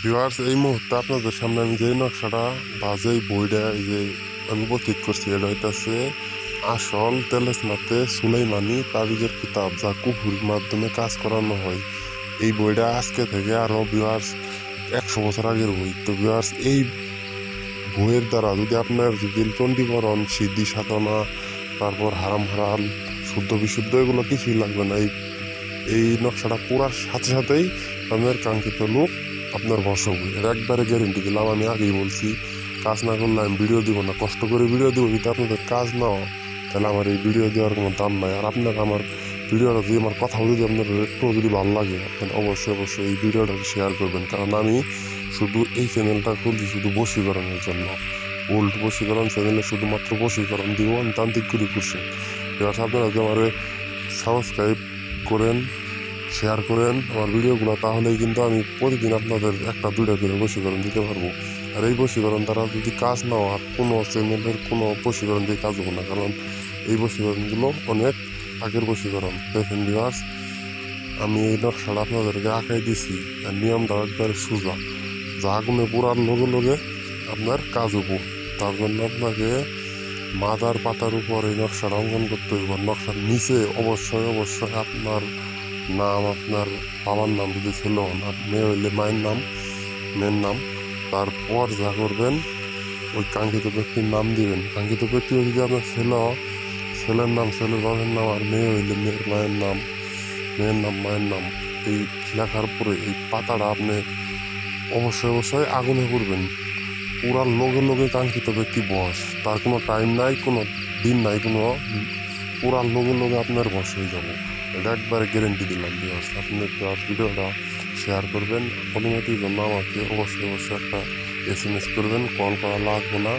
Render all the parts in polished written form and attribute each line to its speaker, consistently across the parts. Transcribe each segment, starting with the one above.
Speaker 1: Viewers, এই মুহূর্তে আপনাদের সামনে আমি যে নকশাটা বা যেই বইটা যে আমি প্রতীক করছি, এটা হইতেছে আসল তেলেসনাতে সুলাইমানি তাবিজের কিতাব, যা কুফুরির মাধ্যমে কাজ করানো হয়। এই বইটা আজকে থেকে আরো ভিউয়ার্স 100 বছর আগের বই। তো ভিউয়ার্স, এই বইয়ের দ্বারা যদি আপনার যদি চণ্ডীকরণ, সিদ্ধি সাধনা, তারপর হারাম হালাল, শুদ্ধ বিশুদ্ধ এগুলো কিছুই লাগবে না। এই নকশাটা পুরার সাথে সাথেই আপনার কাঙ্ক্ষিত লোক আপনার বশ হবে। এর একবারে গ্যারেন্টি দিলাম। আমি আগেই বলছি, কাজ না করলে আমি ভিডিও দিব না। কষ্ট করে ভিডিও দিব, যদি আপনাদের কাজ না হয় তাহলে আমার এই ভিডিও দেওয়ার কোনো দাম নাই। আর আপনার আমার ভিডিওটা যদি আমার কথা যদি আপনার একটু যদি ভালো লাগে, আপনার অবশ্যই এই ভিডিওটা শেয়ার করবেন। কারণ আমি শুধু এই চ্যানেলটা খুলছি শুধু বশীকরণের জন্য। ওল্ড বশীকরণ চ্যানেলে শুধুমাত্র বশীকরণ দিব, আমি তান্ত্রিক গুরু করছি। এবার আপনারা যদি আমার সাবস্ক্রাইব করেন, শেয়ার করেন আমার ভিডিওগুলো, তাহলেই কিন্তু আমি প্রতিদিন আপনাদের একটা দুইটা করে বশীকরণ দিতে পারবো। আর এই বশীকরণ দ্বারা যদি কাজ না হয়, কোনো চ্যানেলের কোনো বশীকরণ দিয়ে কাজ হবে না। কারণ এই বশীকরণগুলো অনেক আগের বশীকরণ। দেখেন ভিউয়ার্স, আমি এই নকশাটা আপনাদেরকে আঁকাই দিছি। আর নিয়মটা একবারে সোজা, যা আগুনে পুরার লগে লগে আপনার কাজ হবো। তার জন্য আপনাকে মাদার পাতার উপর এই নকশাটা অঙ্কন করতে হইব। নকশার নিচে অবশ্যই আপনার নাম, আপনার বাবার নাম যদি ছিল, আর মেয়ে হইলে মায়ের নাম, মেয়ের নাম। তারপর যা করবেন, ওই কাঙ্ক্ষিত ব্যক্তির নাম দিবেন। কাঙ্ক্ষিত ব্যক্তি যদি আপনার ছেলের নাম, ছেলের বাবার নাম, আর মেয়ে হইলে মেয়ের মায়ের নাম, মেয়ের নাম মায়ের নাম। এই লেখার পরে এই পাতাটা আপনি অবশ্যই আগুনে করবেন। পুরার লগে লগে কাঙ্ক্ষিত ব্যক্তি বস, তার কোনো টাইম নাই, কোনো দিন নাই, কোনো পুরার লগে লগে আপনার বস হয়ে যাবো। এটা একবারে গ্যারেন্টি দিলাম। ভিউয়ার্স, আপনার ভিডিওটা শেয়ার করবেন। অনুমতির জন্য আমাকে অবশ্যই একটা SMS করবেন। কল করা লাগবে না।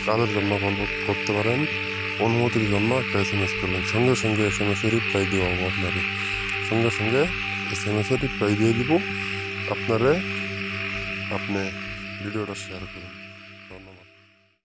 Speaker 1: কাজের জন্য কল করতে পারেন। অনুমতির জন্য একটা SMS করবেন। সঙ্গে SMS-এর রিপ্লাই দেওয়া হবে আপনাকে। সঙ্গে SMS-এর রিপ্লাই দিয়ে দিব আপনারে। আপনি ভিডিওটা শেয়ার করুন।